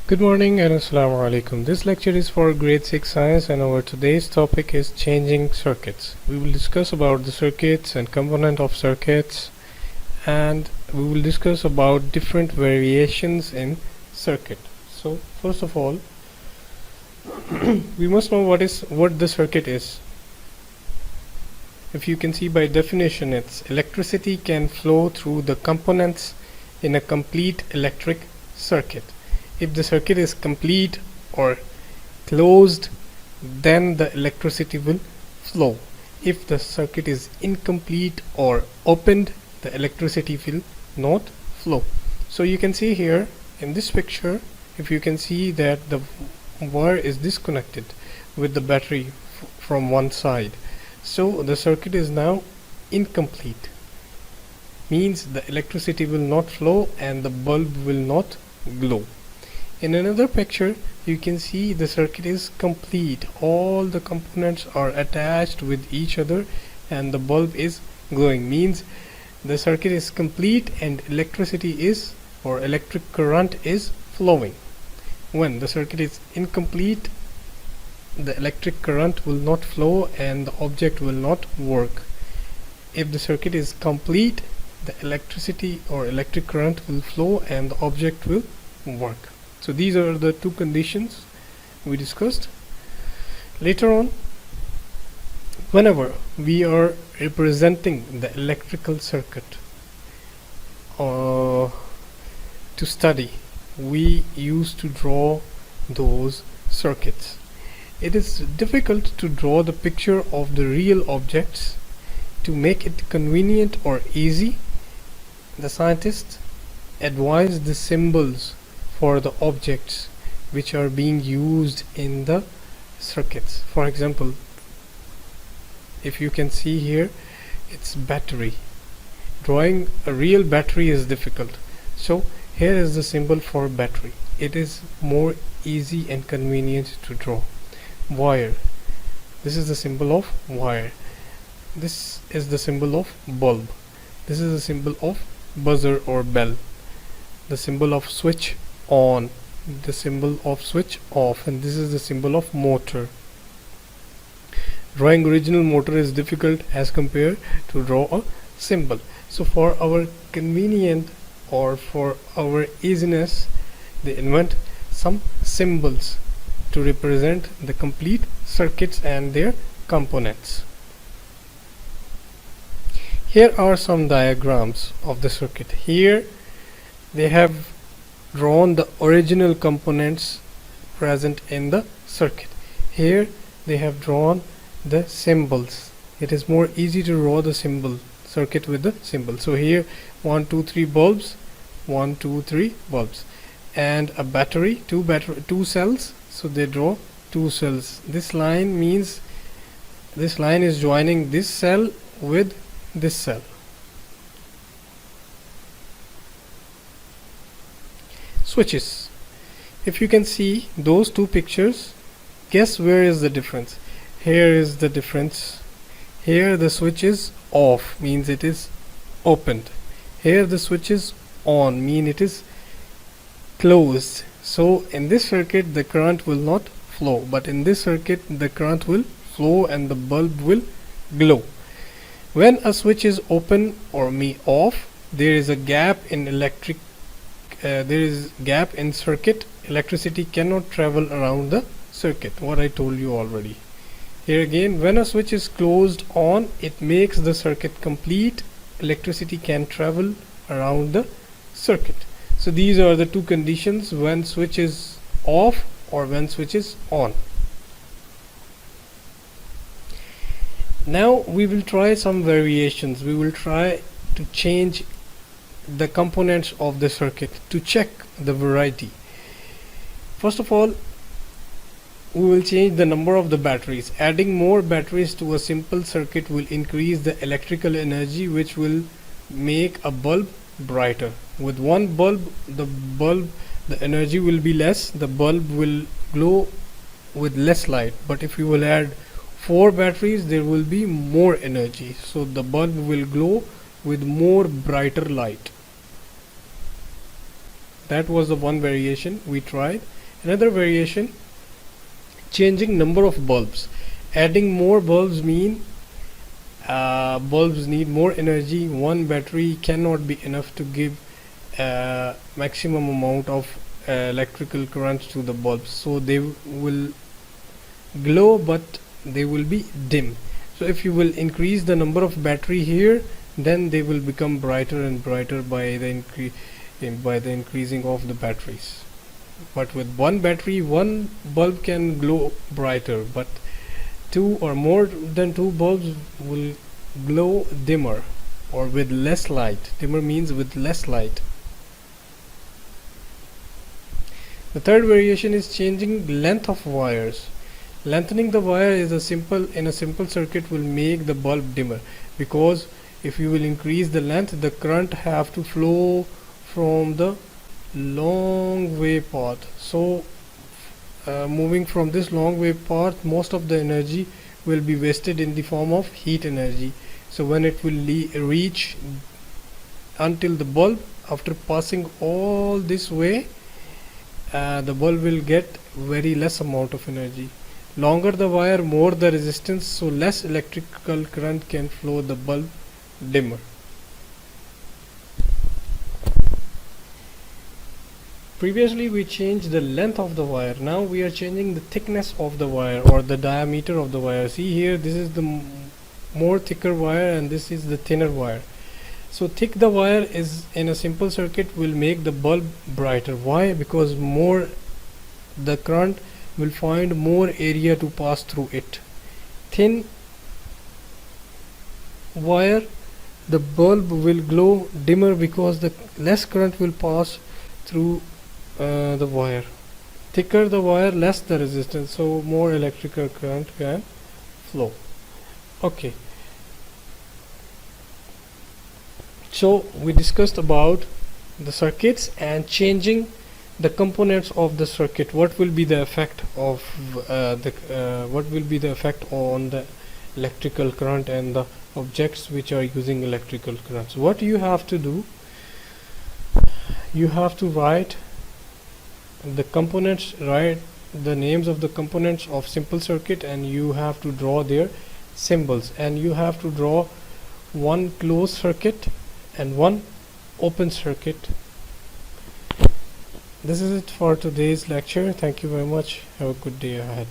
Good morning and Assalamu alaikum. This lecture is for grade 6 science and our today's topic is changing circuits. We will discuss about the circuits and component of circuits, and we will discuss about different variations in circuit. So first of all, we must know what the circuit is. If you can see by definition, it's electricity can flow through the components in a complete electric circuit. If the circuit is complete or closed, then the electricity will flow. If the circuit is incomplete or opened, the electricity will not flow. So you can see here in this picture, if you can see that the wire is disconnected with the battery from one side, so the circuit is now incomplete, means the electricity will not flow and the bulb will not glow. In another picture, you can see the circuit is complete. All the components are attached with each other and the bulb is glowing, means the circuit is complete and electricity is, or electric current is flowing. When the circuit is incomplete, the electric current will not flow and the object will not work. If the circuit is complete, the electricity or electric current will flow and the object will work. So these are the two conditions we discussed. Later on, whenever we are representing the electrical circuit to study, we used to draw those circuits. It is difficult to draw the picture of the real objects. To make it convenient or easy, the scientists advise the symbols for the objects which are being used in the circuits. For example, if you can see here, it's battery. Drawing a real battery is difficult, so here is the symbol for battery. It is more easy and convenient to draw. Wire, this is the symbol of wire. This is the symbol of bulb. This is the symbol of buzzer or bell. The symbol of switch on, the symbol of switch off, and this is the symbol of motor. Drawing original motor is difficult as compared to draw a symbol. So for our convenient or for our easiness, they invent some symbols to represent the complete circuits and their components. Here are some diagrams of the circuit. Here they have drawn the original components present in the circuit. Here they have drawn the symbols. It is more easy to draw the symbol circuit with the symbol. So here 1 2 3 bulbs, 1 2 3 bulbs, and a battery, two cells, so they draw two cells. This line means this line is joining this cell with this cell. Switches. If you can see those two pictures, guess where is the difference? Here is the difference. Here the switch is off, means it is opened. Here the switch is on, mean it is closed. So in this circuit the current will not flow, but in this circuit the current will flow and the bulb will glow. When a switch is open or off, there is a gap in circuit. Electricity cannot travel around the circuit, what I told you already. Here again, when a switch is closed on, it makes the circuit complete. Electricity can travel around the circuit. So these are the two conditions, when switch is off or when switch is on. Now we will try some variations. We will try to change the components of the circuit to check the variety. First of all, we will change the number of the batteries. Adding more batteries to a simple circuit will increase the electrical energy, which will make a bulb brighter. With one bulb, the energy will be less, the bulb will glow with less light. But if you will add 4 batteries, there will be more energy, so the bulb will glow with more brighter light. That was the one variation we tried. Another variation, changing number of bulbs. Adding more bulbs mean bulbs need more energy. One battery cannot be enough to give maximum amount of electrical current to the bulbs, so they will glow but they will be dim. So if you will increase the number of battery here, then they will become brighter and brighter by the increasing of the batteries. But with one battery, one bulb can glow brighter, but two or more than two bulbs will glow dimmer or with less light. Dimmer means with less light. The third variation is changing length of wires. Lengthening the wire is a simple circuit will make the bulb dimmer, because if you will increase the length, the current have to flow from the long wave path. So moving from this long wave path, most of the energy will be wasted in the form of heat energy. So when it will reach until the bulb, after passing all this way, the bulb will get very less amount of energy. Longer the wire, more the resistance, so less electrical current can flow the bulb dimmer. Previously we changed the length of the wire. Now we are changing the thickness of the wire or the diameter of the wire. See here, this is the more thicker wire and this is the thinner wire. So thick the wire is in a simple circuit will make the bulb brighter. Why? Because more the current will find more area to pass through it. Thin wire, the bulb will glow dimmer because the less current will pass through the wire. Thicker the wire, less the resistance, so more electrical current can flow. Okay, so we discussed about the circuits and changing the components of the circuit. What will be the effect of what will be the effect on the electrical current and the objects which are using electrical current? So what you have to do, you have to write the components, write the names of the components of simple circuit, and you have to draw their symbols, and you have to draw one closed circuit and one open circuit. This is it for today's lecture. Thank you very much. Have a good day ahead.